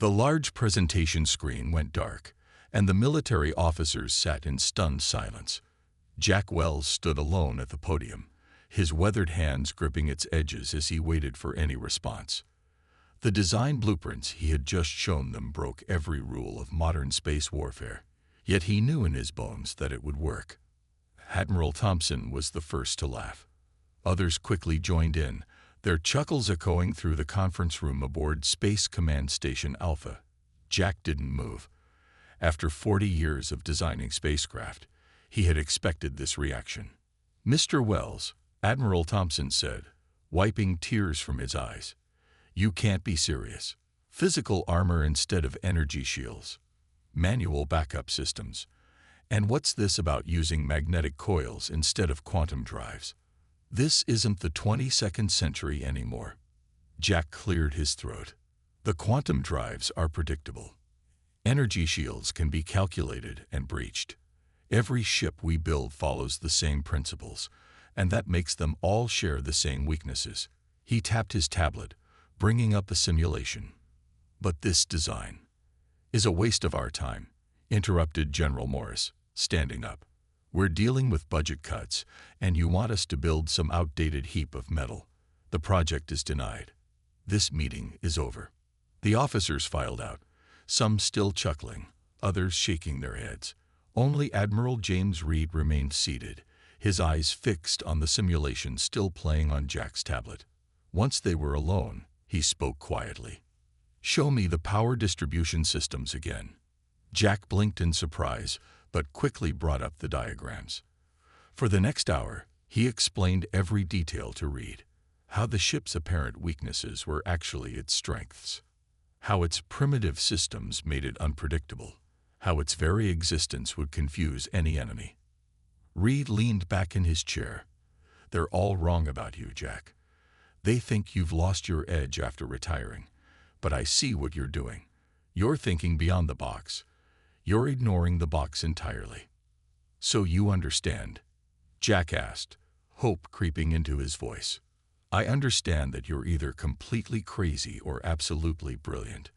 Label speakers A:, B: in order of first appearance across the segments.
A: The large presentation screen went dark, and the military officers sat in stunned silence. Jack Wells stood alone at the podium, his weathered hands gripping its edges as he waited for any response. The design blueprints he had just shown them broke every rule of modern space warfare, yet he knew in his bones that it would work. Admiral Thompson was the first to laugh. Others quickly joined in, their chuckles echoing through the conference room aboard Space Command Station Alpha. Jack didn't move. After 40 years of designing spacecraft, he had expected this reaction. "Mr. Wells," Admiral Thompson said, wiping tears from his eyes, "you can't be serious. Physical armor instead of energy shields. Manual backup systems. And what's this about using magnetic coils instead of quantum drives? This isn't the 22nd century anymore." Jack cleared his throat. "The quantum drives are predictable. Energy shields can be calculated and breached. Every ship we build follows the same principles, and that makes them all share the same weaknesses." He tapped his tablet, bringing up a simulation. "But this design is a waste of our time," interrupted General Morris, standing up. "We're dealing with budget cuts, and you want us to build some outdated heap of metal. The project is denied. This meeting is over." The officers filed out, some still chuckling, others shaking their heads. Only Admiral James Reed remained seated, his eyes fixed on the simulation still playing on Jack's tablet. Once they were alone, he spoke quietly. "Show me the power distribution systems again." Jack blinked in surprise, but quickly brought up the diagrams. For the next hour, he explained every detail to Reed. How the ship's apparent weaknesses were actually its strengths. How its primitive systems made it unpredictable. How its very existence would confuse any enemy. Reed leaned back in his chair. "They're all wrong about you, Jack. They think you've lost your edge after retiring. But I see what you're doing. You're thinking beyond the box. You're ignoring the box entirely." "So you understand?" Jack asked, hope creeping into his voice. "I understand that you're either completely crazy or absolutely brilliant."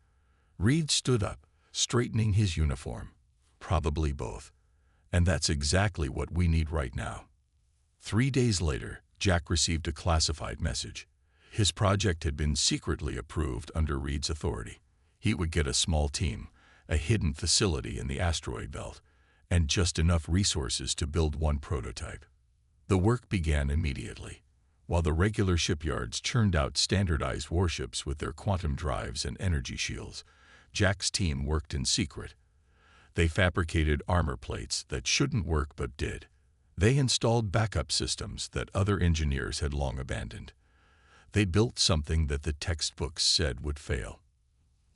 A: Reed stood up, straightening his uniform. "Probably both. And that's exactly what we need right now." 3 days later, Jack received a classified message. His project had been secretly approved under Reed's authority. He would get a small team, a hidden facility in the asteroid belt, and just enough resources to build one prototype. The work began immediately. While the regular shipyards churned out standardized warships with their quantum drives and energy shields, Jack's team worked in secret. They fabricated armor plates that shouldn't work but did. They installed backup systems that other engineers had long abandoned. They built something that the textbooks said would fail.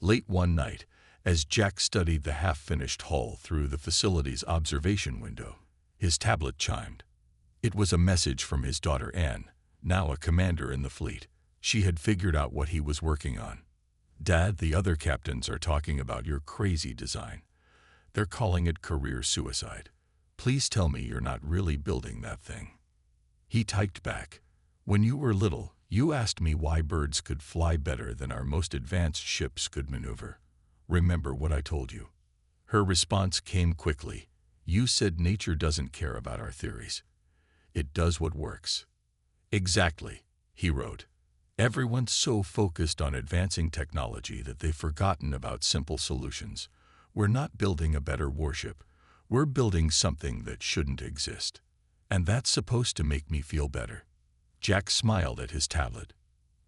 A: Late one night, as Jack studied the half-finished hull through the facility's observation window, his tablet chimed. It was a message from his daughter Anne, now a commander in the fleet. She had figured out what he was working on. "Dad, the other captains are talking about your crazy design. They're calling it career suicide. Please tell me you're not really building that thing." He typed back, "When you were little, you asked me why birds could fly better than our most advanced ships could maneuver. Remember what I told you?" Her response came quickly. "You said nature doesn't care about our theories. It does what works." "Exactly," he wrote. "Everyone's so focused on advancing technology that they've forgotten about simple solutions. We're not building a better warship. We're building something that shouldn't exist. And that's supposed to make me feel better." Jack smiled at his tablet.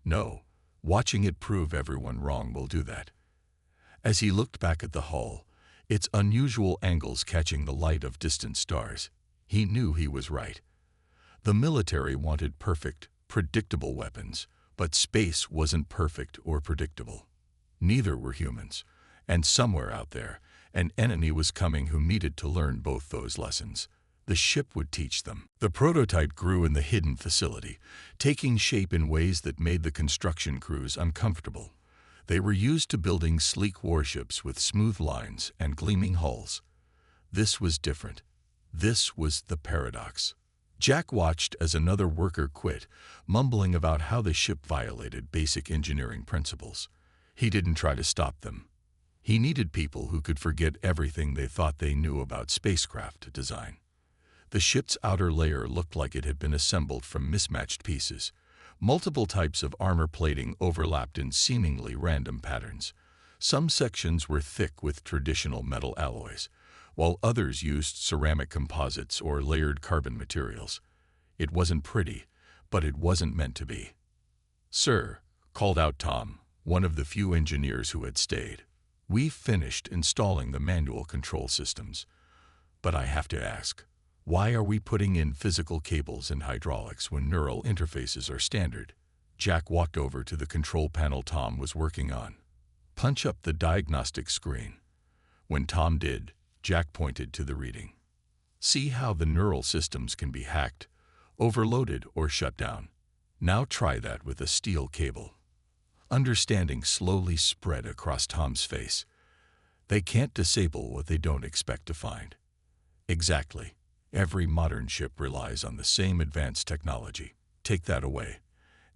A: "No, watching it prove everyone wrong will do that." As he looked back at the hull, its unusual angles catching the light of distant stars, he knew he was right. The military wanted perfect, predictable weapons, but space wasn't perfect or predictable. Neither were humans, and somewhere out there, an enemy was coming who needed to learn both those lessons. The ship would teach them. The prototype grew in the hidden facility, taking shape in ways that made the construction crews uncomfortable. They were used to building sleek warships with smooth lines and gleaming hulls. This was different. This was the paradox. Jack watched as another worker quit, mumbling about how the ship violated basic engineering principles. He didn't try to stop them. He needed people who could forget everything they thought they knew about spacecraft design. The ship's outer layer looked like it had been assembled from mismatched pieces. Multiple types of armor plating overlapped in seemingly random patterns. Some sections were thick with traditional metal alloys, while others used ceramic composites or layered carbon materials. It wasn't pretty, but it wasn't meant to be. "Sir," called out Tom, one of the few engineers who had stayed, "we've finished installing the manual control systems. But I have to ask, why are we putting in physical cables and hydraulics when neural interfaces are standard?" Jack walked over to the control panel Tom was working on. "Punch up the diagnostic screen." When Tom did, Jack pointed to the reading. "See how the neural systems can be hacked, overloaded, or shut down. Now try that with a steel cable." Understanding slowly spread across Tom's face. They can't disable what they don't expect to find. Exactly. Every modern ship relies on the same advanced technology. Take that away,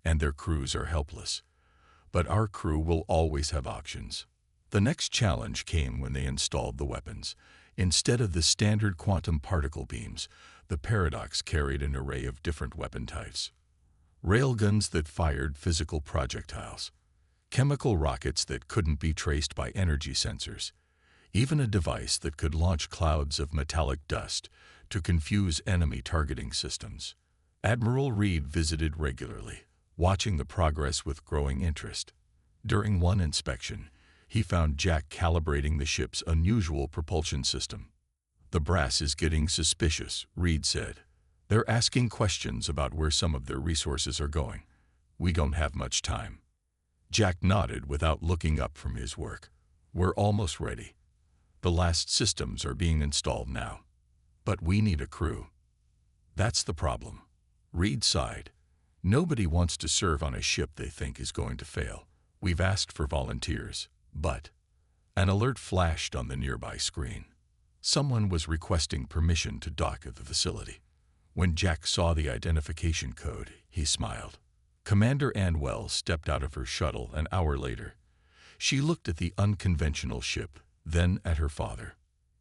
A: and their crews are helpless. But our crew will always have options. The next challenge came when they installed the weapons. Instead of the standard quantum particle beams, the Paradox carried an array of different weapon types. Railguns that fired physical projectiles, chemical rockets that couldn't be traced by energy sensors, even a device that could launch clouds of metallic dust to confuse enemy targeting systems. Admiral Reed visited regularly, watching the progress with growing interest. During one inspection, he found Jack calibrating the ship's unusual propulsion system. "The brass is getting suspicious," Reed said. "They're asking questions about where some of their resources are going. We don't have much time." Jack nodded without looking up from his work. "We're almost ready. The last systems are being installed now. But we need a crew." "That's the problem." Reed sighed. "Nobody wants to serve on a ship they think is going to fail. We've asked for volunteers, but..." An alert flashed on the nearby screen. Someone was requesting permission to dock at the facility. When Jack saw the identification code, he smiled. Commander Ann Wells stepped out of her shuttle an hour later. She looked at the unconventional ship, then at her father.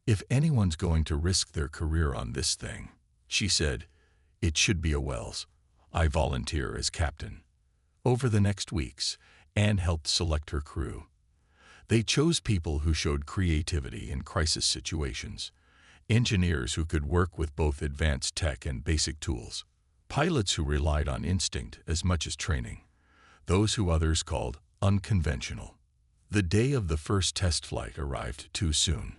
A: "If anyone's going to risk their career on this thing," she said, "it should be a Wells. I volunteer as captain." Over the next weeks, Anne helped select her crew. They chose people who showed creativity in crisis situations, engineers who could work with both advanced tech and basic tools, pilots who relied on instinct as much as training, those who others called unconventional. The day of the first test flight arrived too soon.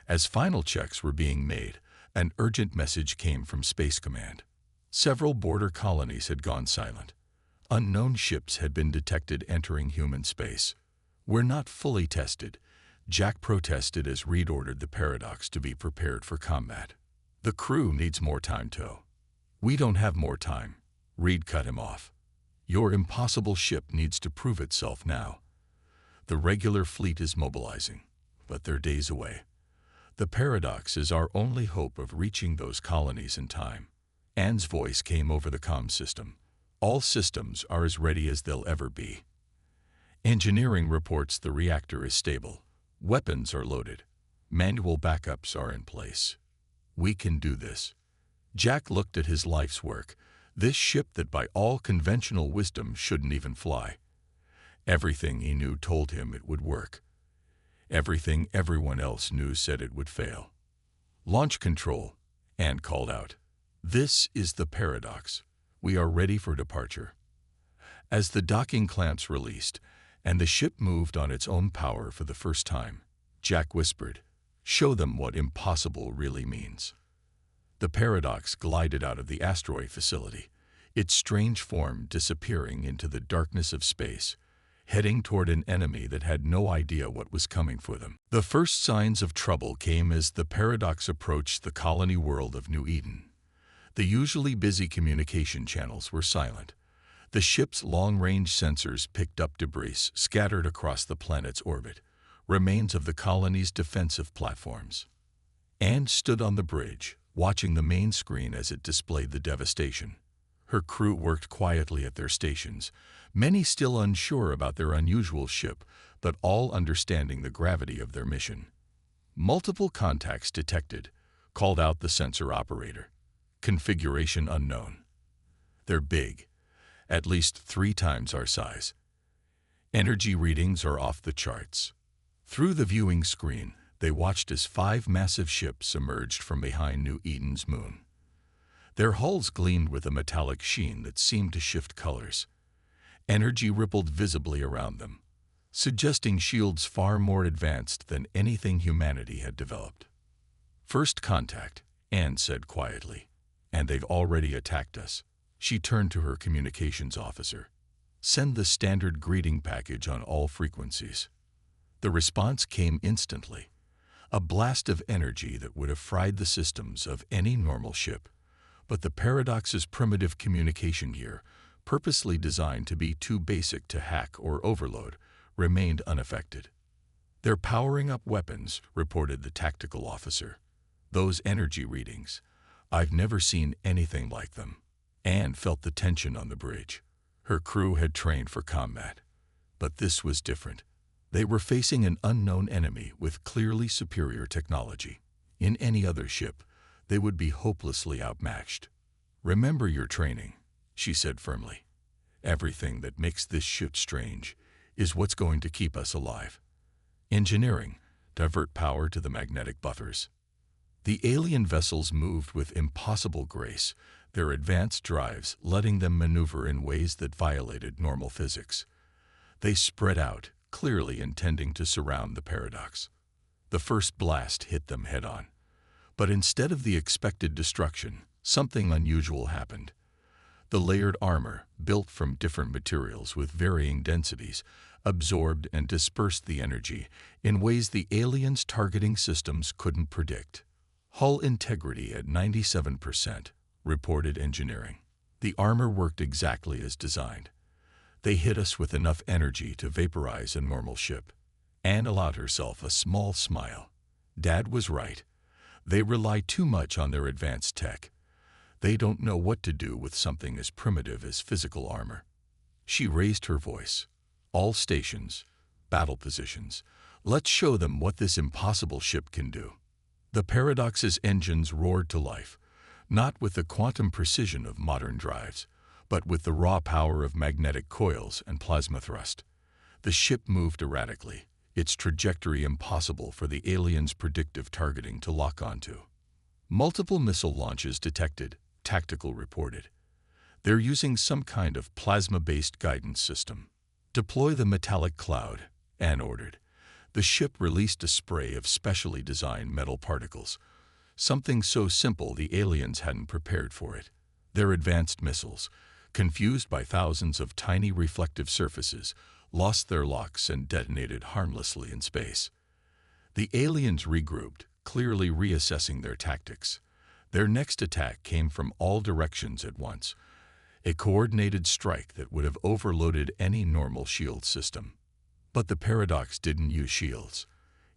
A: As final checks were being made, an urgent message came from Space Command. Several border colonies had gone silent. Unknown ships had been detected entering human space. "We're not fully tested," Jack protested as Reed ordered the Paradox to be prepared for combat. "The crew needs more time, Tow." "We don't have more time," Reed cut him off. "Your impossible ship needs to prove itself now. The regular fleet is mobilizing, but they're days away. The Paradox is our only hope of reaching those colonies in time." Anne's voice came over the comm system. "All systems are as ready as they'll ever be. Engineering reports the reactor is stable. Weapons are loaded. Manual backups are in place. We can do this." Jack looked at his life's work, this ship that by all conventional wisdom shouldn't even fly. Everything he knew told him it would work. Everything everyone else knew said it would fail. "Launch control," Anne called out. "This is the Paradox. We are ready for departure." As the docking clamps released, and the ship moved on its own power for the first time, Jack whispered, "Show them what impossible really means." The Paradox glided out of the asteroid facility, its strange form disappearing into the darkness of space, heading toward an enemy that had no idea what was coming for them. The first signs of trouble came as the Paradox approached the colony world of New Eden. The usually busy communication channels were silent. The ship's long-range sensors picked up debris scattered across the planet's orbit, remains of the colony's defensive platforms. Anne stood on the bridge, watching the main screen as it displayed the devastation. Her crew worked quietly at their stations, many still unsure about their unusual ship, but all understanding the gravity of their mission. Multiple contacts detected, called out the sensor operator. Configuration unknown. They're big, at least 3 times our size. Energy readings are off the charts. Through the viewing screen, they watched as 5 massive ships emerged from behind New Eden's moon. Their hulls gleamed with a metallic sheen that seemed to shift colors. Energy rippled visibly around them, suggesting shields far more advanced than anything humanity had developed. "First contact," Anne said quietly. "And they've already attacked us." She turned to her communications officer. "Send the standard greeting package on all frequencies." The response came instantly. A blast of energy that would have fried the systems of any normal ship. But the Paradox's primitive communication gear, purposely designed to be too basic to hack or overload, remained unaffected. "They're powering up weapons," reported the tactical officer. "Those energy readings. I've never seen anything like them." Anne felt the tension on the bridge. Her crew had trained for combat. But this was different. They were facing an unknown enemy with clearly superior technology. In any other ship, they would be hopelessly outmatched. "Remember your training," she said firmly. "Everything that makes this ship strange is what's going to keep us alive. Engineering, divert power to the magnetic buffers." The alien vessels moved with impossible grace, their advanced drives letting them maneuver in ways that violated normal physics. They spread out, clearly intending to surround the Paradox. The first blast hit them head-on. But instead of the expected destruction, something unusual happened. The layered armor, built from different materials with varying densities, absorbed and dispersed the energy in ways the aliens' targeting systems couldn't predict. "Hull integrity at 97%, reported engineering. "The armor worked exactly as designed. They hit us with enough energy to vaporize a normal ship." Anne allowed herself a small smile. Dad was right. They rely too much on their advanced tech. They don't know what to do with something as primitive as physical armor. She raised her voice. "All stations, battle positions. Let's show them what this impossible ship can do." The Paradox's engines roared to life, not with the quantum precision of modern drives, but with the raw power of magnetic coils and plasma thrust. The ship moved erratically, its trajectory impossible for the aliens' predictive targeting to lock onto. "Multiple missile launches detected," Tactical reported. "They're using some kind of plasma-based guidance system." "Deploy the metallic cloud," Anne ordered. The ship released a spray of specially designed metal particles, something so simple the aliens hadn't prepared for it. Their advanced missiles, confused by thousands of tiny reflective surfaces, lost their locks and detonated harmlessly in space. The aliens regrouped, clearly reassessing their tactics. Their next attack came from all directions at once, a coordinated strike that would have overloaded any normal shield system. But the Paradox didn't use shields.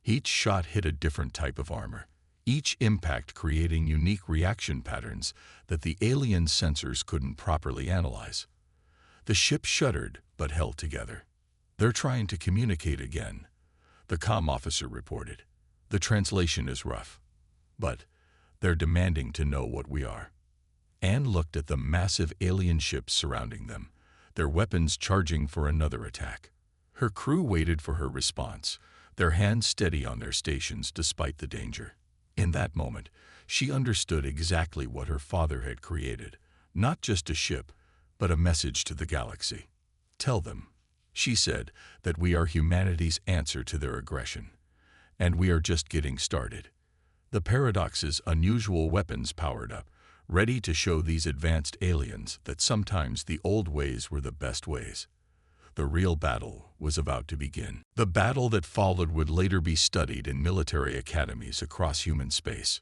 A: Each shot hit a different type of armor, each impact creating unique reaction patterns that the alien sensors couldn't properly analyze. The ship shuddered but held together. "They're trying to communicate again," the comm officer reported. "The translation is rough, but they're demanding to know what we are." Anne looked at the massive alien ships surrounding them, their weapons charging for another attack. Her crew waited for her response, their hands steady on their stations despite the danger. In that moment, she understood exactly what her father had created, not just a ship, but a message to the galaxy. "Tell them," she said, "that we are humanity's answer to their aggression. And we are just getting started." The Paradox's unusual weapons powered up, ready to show these advanced aliens that sometimes the old ways were the best ways. The real battle was about to begin. The battle that followed would later be studied in military academies across human space.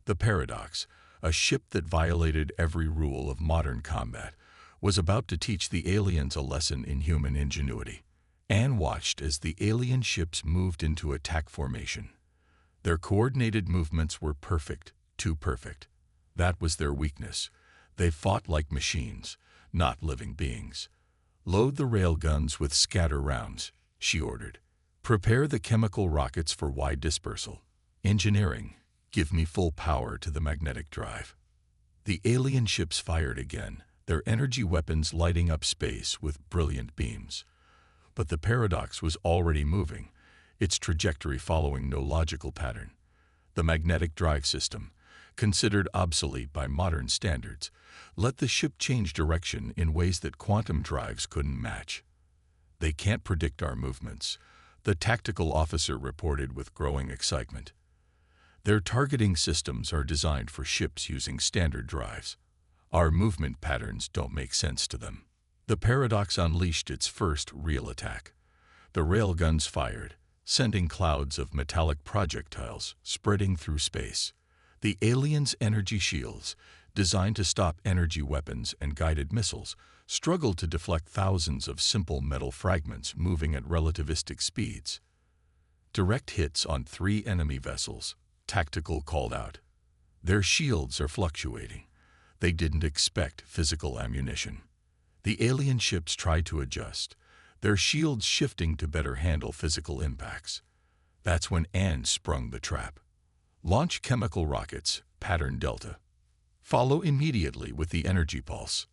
A: The Paradox, a ship that violated every rule of modern combat, was about to teach the aliens a lesson in human ingenuity. Anne watched as the alien ships moved into attack formation. Their coordinated movements were perfect, too perfect. That was their weakness. They fought like machines, not living beings. "Load the railguns with scatter rounds," she ordered. Prepare the chemical rockets for wide dispersal. Engineering, give me full power to the magnetic drive. The alien ships fired again, their energy weapons lighting up space with brilliant beams. But the paradox was already moving, its trajectory following no logical pattern. The magnetic drive system, considered obsolete by modern standards, let the ship change direction in ways that quantum drives couldn't match. "They can't predict our movements," the tactical officer reported with growing excitement. "Their targeting systems are designed for ships using standard drives. Our movement patterns don't make sense to them." The paradox unleashed its first real attack. The railguns fired, sending clouds of metallic projectiles spreading through space. The aliens' energy shields, designed to stop energy weapons and guided missiles, struggled to deflect thousands of simple metal fragments moving at relativistic speeds. "Direct hits on 3 enemy vessels," Tactical called out. "Their shields are fluctuating. They didn't expect physical ammunition." The alien ships tried to adjust, their shields shifting to better handle physical impacts. That's when Anne sprung the trap. "Launch chemical rockets, pattern Delta. Follow immediately with the energy pulse."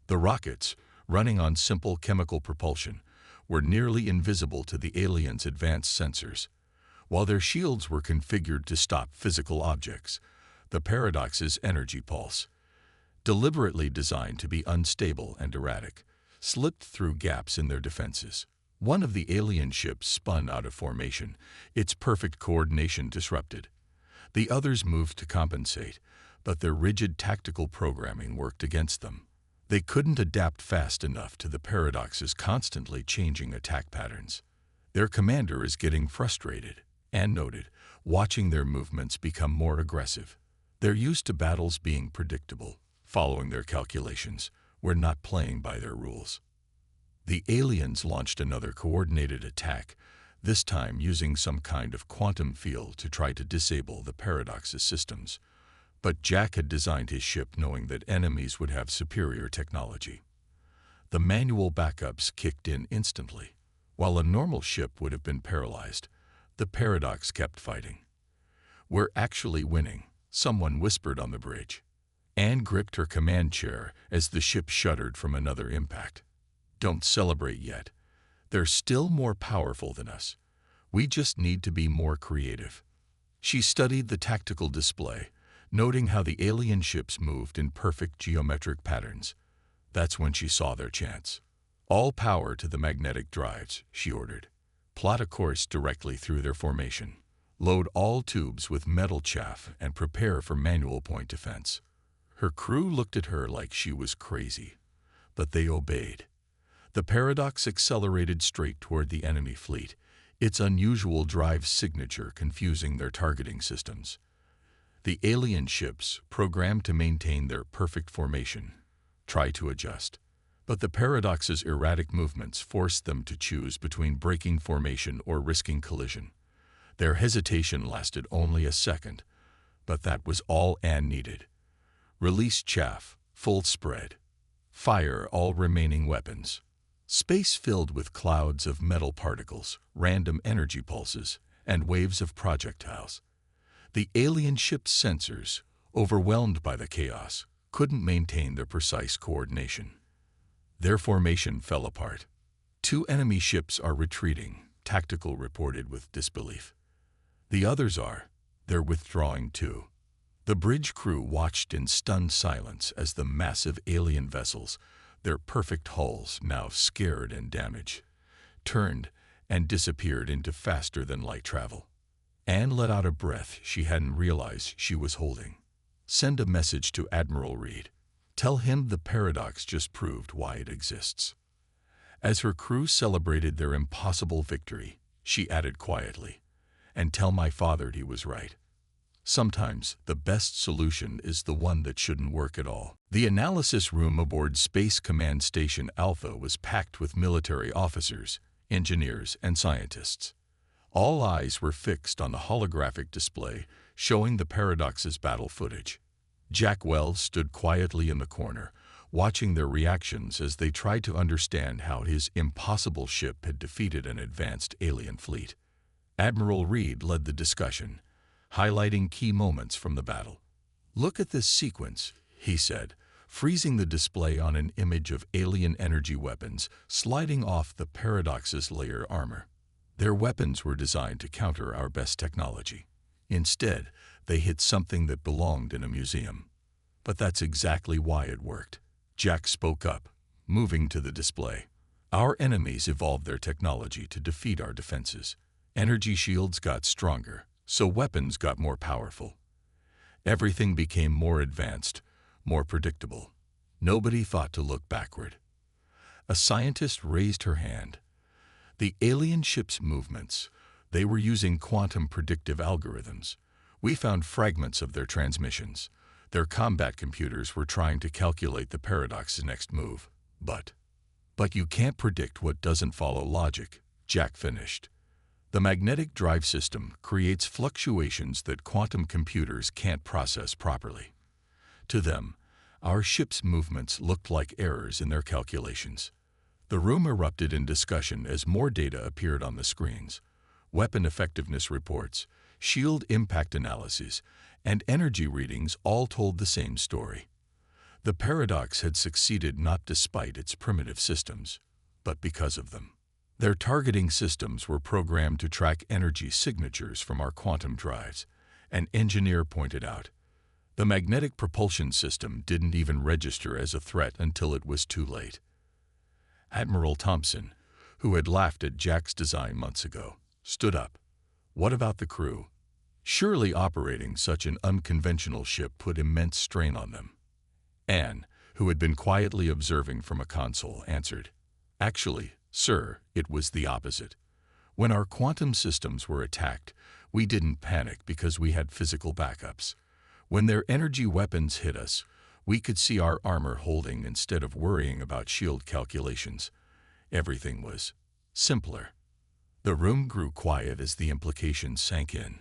A: The rockets, running on simple chemical propulsion, were nearly invisible to the aliens' advanced sensors. While their shields were configured to stop physical objects, the paradox's energy pulse, deliberately designed to be unstable and erratic, slipped through gaps in their defenses. One of the alien ships spun out of formation, its perfect coordination disrupted. The others moved to compensate, but their rigid tactical programming worked against them. They couldn't adapt fast enough to the paradox's constantly changing attack patterns. "Their commander is getting frustrated," Anne noted, watching their movements become more aggressive. "They're used to battles being predictable, following their calculations. We're not playing by their rules." The aliens launched another coordinated attack, this time using some kind of quantum field to try to disable the paradox's systems. But Jack had designed his ship knowing that enemies would have superior technology. The manual backups kicked in instantly. While a normal ship would have been paralyzed, the paradox kept fighting. "We're actually winning," someone whispered on the bridge. Anne gripped her command chair as the ship shuddered from another impact. "Don't celebrate yet. They're still more powerful than us. We just need to be more creative." She studied the tactical display, noting how the alien ships moved in perfect geometric patterns. That's when she saw their chance. "All power to the magnetic drives," she ordered. "Plot a course directly through their formation. Load all tubes with metal chaff and prepare for manual point defense." Her crew looked at her like she was crazy, but they obeyed. The paradox accelerated straight toward the enemy fleet, its unusual drive signature confusing their targeting systems. The alien ships, programmed to maintain their perfect formation, tried to adjust, but the paradox's erratic movements forced them to choose between breaking formation or risking collision. Their hesitation lasted only a second, but that was all Anne needed. "Release chaff, full spread. Fire all remaining weapons." Space filled with clouds of metal particles, random energy pulses, and waves of projectiles. The alien ship's sensors, overwhelmed by the chaos, couldn't maintain their precise coordination. Their formation fell apart. "2 enemy ships are retreating," Tactical reported with disbelief. "The others are. They're withdrawing too." The bridge crew watched in stunned silence as the massive alien vessels, their perfect hulls now scared and damaged, turned and disappeared into faster-than-light travel. Anne let out a breath she hadn't realized she was holding. "Send a message to Admiral Reed. Tell him the paradox just proved why it exists." As her crew celebrated their impossible victory, she added quietly, "And tell my father he was right. Sometimes the best solution is the one that shouldn't work at all." The analysis room aboard Space Command Station Alpha was packed with military officers, engineers, and scientists. All eyes were fixed on the holographic display showing the paradox's battle footage. Jack Wells stood quietly in the corner, watching their reactions as they tried to understand how his impossible ship had defeated an advanced alien fleet. Admiral Reed led the discussion, highlighting key moments from the battle. "Look at this sequence," he said, freezing the display on an image of alien energy weapons sliding off the Paradox's layer armor. Their weapons were designed to counter our best technology. Instead, they hit something that belonged in a museum. But that's exactly why it worked. Jack spoke up, moving to the display. "Our enemies evolved their technology to defeat our defenses. Energy shields got stronger, so weapons got more powerful. Everything became more advanced, more predictable. Nobody thought to look backward." A scientist raised her hand. "The alien ship's movements, they were using quantum predictive algorithms. We found fragments of their transmissions. Their combat computers were trying to calculate the Paradox's next move. But you can't predict what doesn't follow logic," Jack finished. "The magnetic drive system creates fluctuations that quantum computers can't process properly. To them, our ship's movements looked like errors in their calculations." The room erupted in discussion as more data appeared on the screens. Weapon effectiveness reports, shield impact analyses, and energy readings all told the same story. The Paradox had succeeded not despite its primitive systems, but because of them. Their targeting systems were programmed to track energy signatures from our quantum drives, an engineer pointed out. The magnetic propulsion system didn't even register as a threat until it was too late. Admiral Thompson, who had laughed at Jack's design months ago, stood up. "What about the crew? Surely operating such an unconventional ship put immense strain on them." Anne, who had been quietly observing from a console, answered, "Actually, sir, it was the opposite. When our quantum systems were attacked, we didn't panic because we had physical backups. When their energy weapons hit us, we could see our armor holding instead of worrying about shield calculations. Everything was simpler." The room grew quiet as the implications sank in.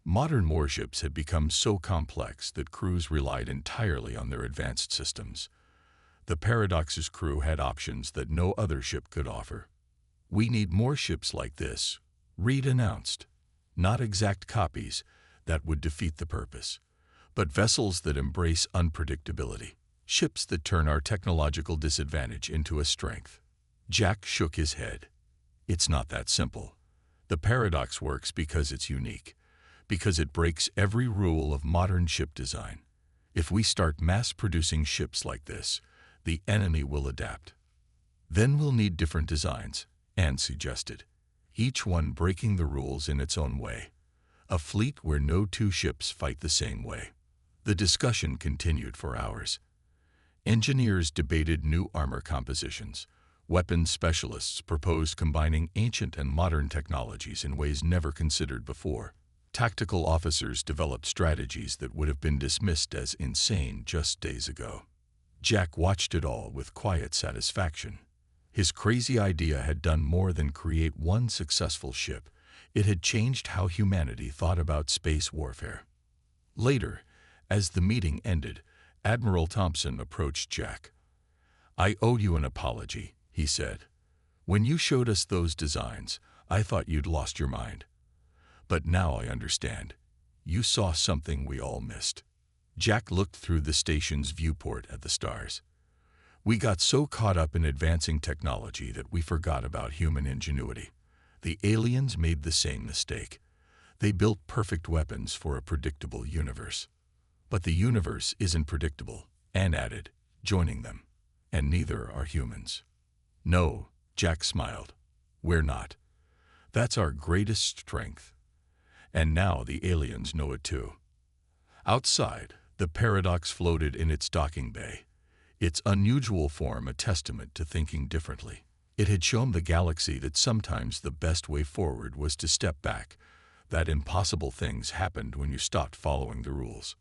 A: Modern warships had become so complex that crews relied entirely on their advanced systems. The Paradox's crew had options that no other ship could offer. "We need more ships like this," Reed announced. "Not exact copies, that would defeat the purpose, but vessels that embrace unpredictability, ships that turn our technological disadvantage into a strength." Jack shook his head. "It's not that simple. The Paradox works because it's unique, because it breaks every rule of modern ship design. If we start mass-producing ships like this, the enemy will adapt. Then we'll need different designs," Anne suggested, "each one breaking the rules in its own way. A fleet where no two ships fight the same way." The discussion continued for hours. Engineers debated new armor compositions. Weapons specialists proposed combining ancient and modern technologies in ways never considered before. Tactical officers developed strategies that would have been dismissed as insane just days ago. Jack watched it all with quiet satisfaction. His crazy idea had done more than create one successful ship. It had changed how humanity thought about space warfare. Later, as the meeting ended, Admiral Thompson approached Jack. "I owe you an apology," he said. "When you showed us those designs, I thought you'd lost your mind. But now I understand. You saw something we all missed." Jack looked through the station's viewport at the stars. "We got so caught up in advancing technology that we forgot about human ingenuity. The aliens made the same mistake. They built perfect weapons for a predictable universe. But the universe isn't predictable," Anne added, joining them. "And neither are humans." "No," Jack smiled. "We're not. That's our greatest strength. And now the aliens know it too." Outside, the Paradox floated in its docking bay, its unusual form a testament to thinking differently. It had shown the galaxy that sometimes the best way forward was to step back, that impossible things happened when you stopped following the rules.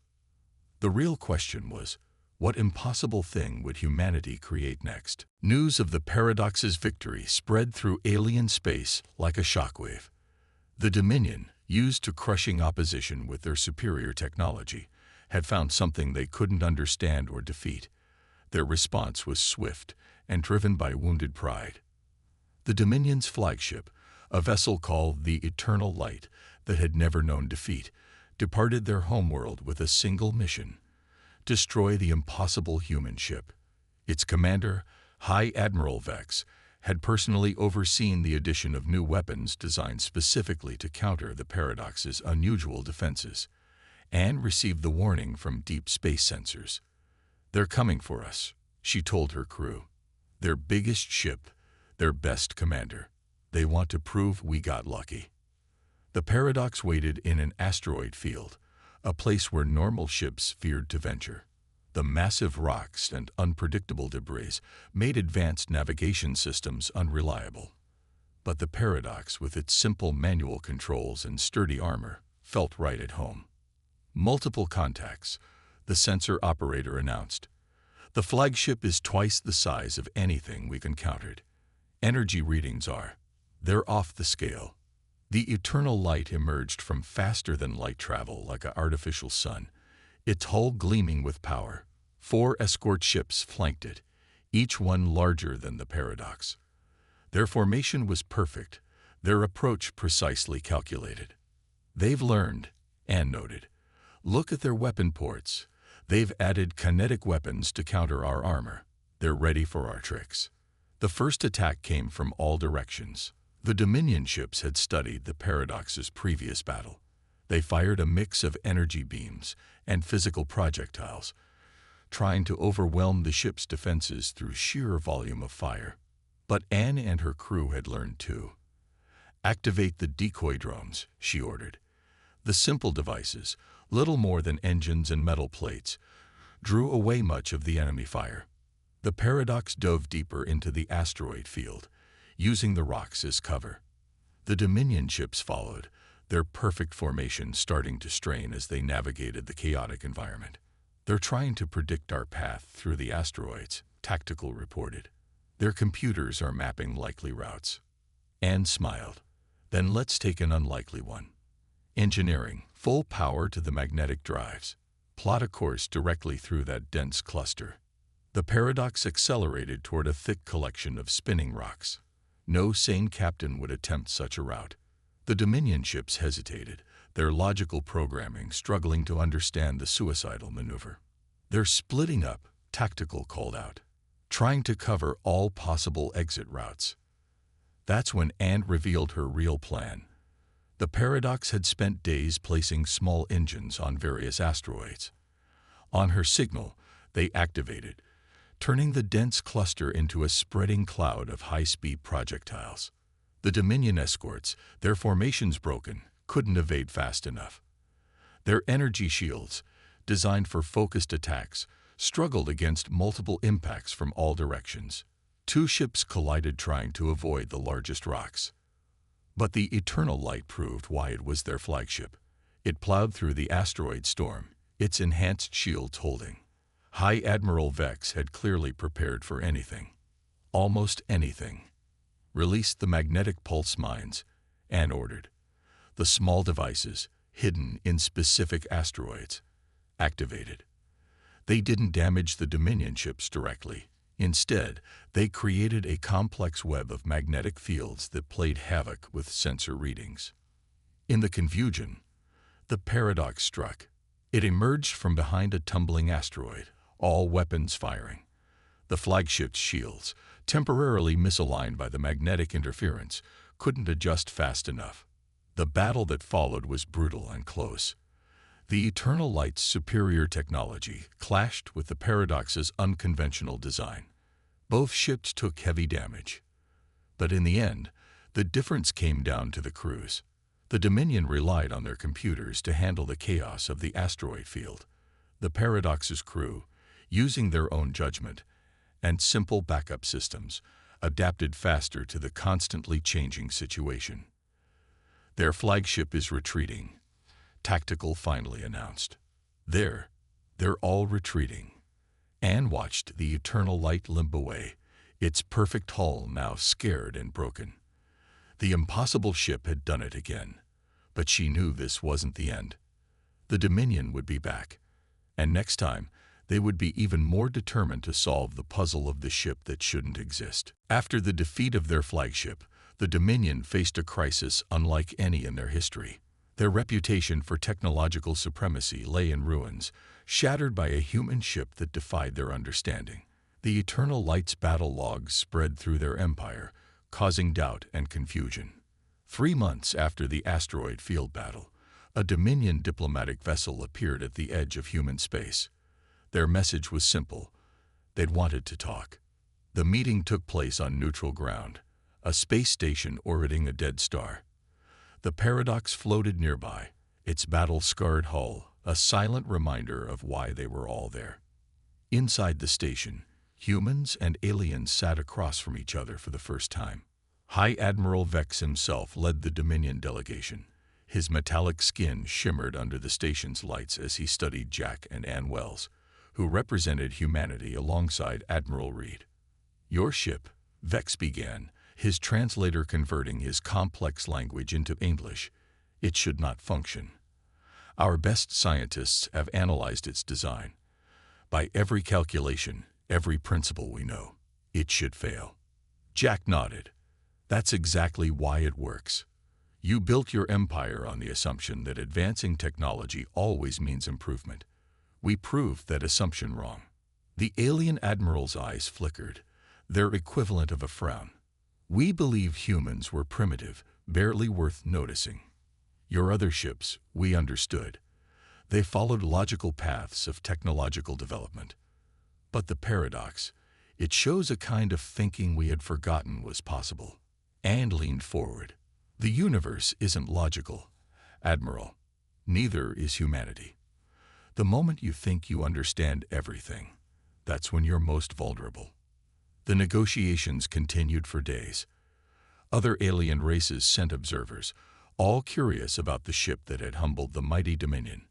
A: The real question was, what impossible thing would humanity create next? News of the Paradox's victory spread through alien space like a shockwave. The Dominion, used to crushing opposition with their superior technology, had found something they couldn't understand or defeat. Their response was swift and driven by wounded pride. The Dominion's flagship, A vessel called the Eternal Light, that had never known defeat, departed their homeworld with a single mission: destroy the impossible human ship. Its commander, High Admiral Vex, had personally overseen the addition of new weapons designed specifically to counter the Paradox's unusual defenses, and received the warning from deep space sensors. "They're coming for us," she told her crew. "Their biggest ship, their best commander. They want to prove we got lucky." The Paradox waited in an asteroid field, a place where normal ships feared to venture. The massive rocks and unpredictable debris made advanced navigation systems unreliable. But the Paradox, with its simple manual controls and sturdy armor, felt right at home. "Multiple contacts," the sensor operator announced. "The flagship is twice the size of anything we've encountered. Energy readings they're off the scale." The Eternal Light emerged from faster-than-light travel like an artificial sun, its hull gleaming with power. 4 escort ships flanked it, each one larger than the Paradox. Their formation was perfect, their approach precisely calculated. "They've learned," Anne noted. "Look at their weapon ports. They've added kinetic weapons to counter our armor. They're ready for our tricks." The first attack came from all directions. The Dominion ships had studied the Paradox's previous battle. They fired a mix of energy beams and physical projectiles, trying to overwhelm the ship's defenses through sheer volume of fire. But Anne and her crew had learned too. "Activate the decoy drones," she ordered. The simple devices, little more than engines and metal plates, drew away much of the enemy fire. The Paradox dove deeper into the asteroid field, using the rocks as cover. The Dominion ships followed, their perfect formation starting to strain as they navigated the chaotic environment. "They're trying to predict our path through the asteroids," Tactical reported. "Their computers are mapping likely routes." Anne smiled. "Then let's take an unlikely one. Engineering, full power to the magnetic drives. Plot a course directly through that dense cluster." The Paradox accelerated toward a thick collection of spinning rocks. No sane captain would attempt such a route. The Dominion ships hesitated, their logical programming struggling to understand the suicidal maneuver. "They're splitting up," Tactical called out, "trying to cover all possible exit routes." That's when Anne revealed her real plan. The Paradox had spent days placing small engines on various asteroids. On her signal, they activated, turning the dense cluster into a spreading cloud of high-speed projectiles. The Dominion escorts, their formations broken, couldn't evade fast enough. Their energy shields, designed for focused attacks, struggled against multiple impacts from all directions. 2 ships collided trying to avoid the largest rocks. But the Eternal Light proved why it was their flagship. It plowed through the asteroid storm, its enhanced shields holding. High Admiral Vex had clearly prepared for anything. Almost anything. "Release the magnetic pulse mines," Anne ordered. The small devices, hidden in specific asteroids, activated. They didn't damage the Dominion ships directly. Instead, they created a complex web of magnetic fields that played havoc with sensor readings. In the confusion, the Paradox struck. It emerged from behind a tumbling asteroid, all weapons firing. The flagship's shields, temporarily misaligned by the magnetic interference, couldn't adjust fast enough. The battle that followed was brutal and close. The Eternal Light's superior technology clashed with the Paradox's unconventional design. Both ships took heavy damage. But in the end, the difference came down to the crews. The Dominion relied on their computers to handle the chaos of the asteroid field. The Paradox's crew, using their own judgment and simple backup systems, adapted faster to the constantly changing situation. "Their flagship is retreating," Tactical finally announced. They're all retreating." Anne watched the Eternal Light limp away, its perfect hull now scared and broken. The impossible ship had done it again, but she knew this wasn't the end. The Dominion would be back, and next time they would be even more determined to solve the puzzle of the ship that shouldn't exist. After the defeat of their flagship, The Dominion faced a crisis unlike any in their history. Their reputation for technological supremacy lay in ruins, shattered by a human ship that defied their understanding. The Eternal Light's battle logs spread through their empire, causing doubt and confusion. 3 months after the asteroid field battle, a Dominion diplomatic vessel appeared at the edge of human space. Their message was simple. They'd wanted to talk. The meeting took place on neutral ground, a space station orbiting a dead star. The Paradox floated nearby, its battle-scarred hull a silent reminder of why they were all there. Inside the station, humans and aliens sat across from each other for the first time. High Admiral Vex himself led the Dominion delegation. His metallic skin shimmered under the station's lights as he studied Jack and Ann Wells, who represented humanity alongside Admiral Reed. "Your ship," Vex began, his translator converting his complex language into English. "It should not function. Our best scientists have analyzed its design. By every calculation, every principle we know, it should fail." Jack nodded. "That's exactly why it works. You built your empire on the assumption that advancing technology always means improvement. We proved that assumption wrong." The alien admiral's eyes flickered, their equivalent of a frown. "We believe humans were primitive, barely worth noticing. Your other ships, we understood. They followed logical paths of technological development. But the Paradox, it shows a kind of thinking we had forgotten was possible." And leaned forward. "The universe isn't logical, Admiral. Neither is humanity. The moment you think you understand everything, that's when you're most vulnerable." The negotiations continued for days. Other alien races sent observers, all curious about the ship that had humbled the mighty Dominion.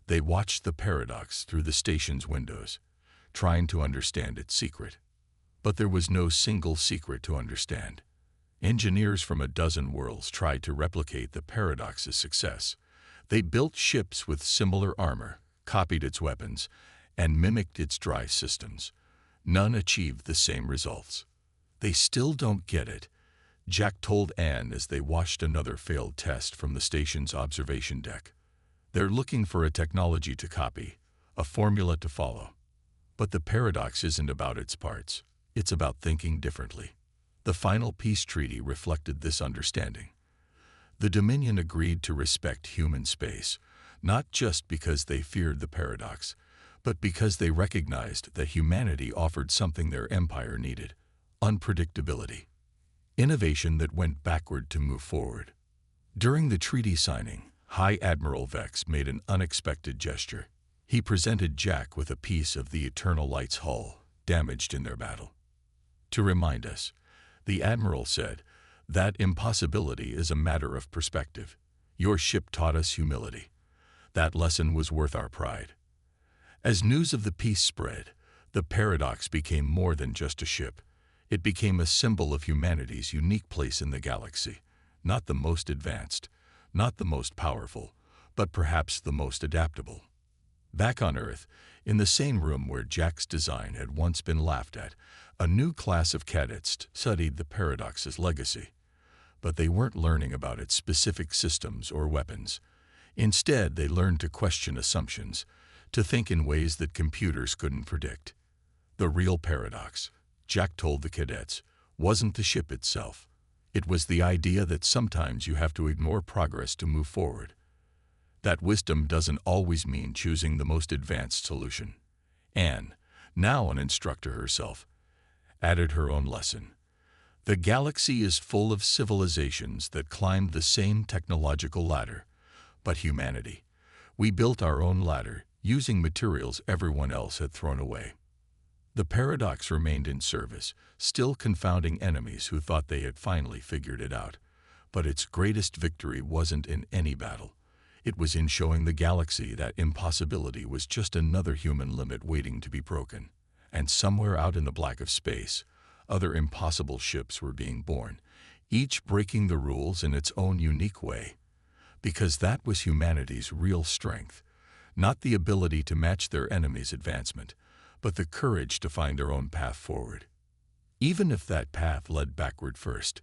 A: They watched the Paradox through the station's windows, trying to understand its secret. But there was no single secret to understand. Engineers from a dozen worlds tried to replicate the Paradox's success. They built ships with similar armor, copied its weapons, and mimicked its drive systems. None achieved the same results. "They still don't get it," Jack told Anne as they watched another failed test from the station's observation deck. "They're looking for a technology to copy, a formula to follow. But the Paradox isn't about its parts. It's about thinking differently." The final peace treaty reflected this understanding. The Dominion agreed to respect human space, not just because they feared the Paradox, but because they recognized that humanity offered something their empire needed: unpredictability. Innovation that went backward to move forward. During the treaty signing, High Admiral Vex made an unexpected gesture. He presented Jack with a piece of the Eternal Light's hull, damaged in their battle. "To remind us," the Admiral said, "that impossibility is a matter of perspective. Your ship taught us humility. That lesson was worth our pride." As news of the peace spread, the Paradox became more than just a ship. It became a symbol of humanity's unique place in the galaxy. Not the most advanced, not the most powerful, but perhaps the most adaptable. Back on Earth, in the same room where Jack's design had once been laughed at, a new class of cadets studied the Paradox's legacy. But they weren't learning about its specific systems or weapons. Instead, they learned to question assumptions, to think in ways that computers couldn't predict. The real Paradox, Jack told the cadets, wasn't the ship itself. It was the idea that sometimes you have to ignore progress to move forward. That wisdom doesn't always mean choosing the most advanced solution. Anne, now an instructor herself, added her own lesson. "The galaxy is full of civilizations that climbed the same technological ladder. But humanity, we built our own ladder using materials everyone else had thrown away." The Paradox remained in service, still confounding enemies who thought they had finally figured it out. But its greatest victory wasn't in any battle. It was in showing the galaxy that impossibility was just another human limit waiting to be broken. And somewhere out in the black of space, other impossible ships were being born, each breaking the rules in its own unique way. Because that was humanity's real strength, not the ability to match their enemies' advancement, but the courage to find their own path forward. Even if that path led backward first.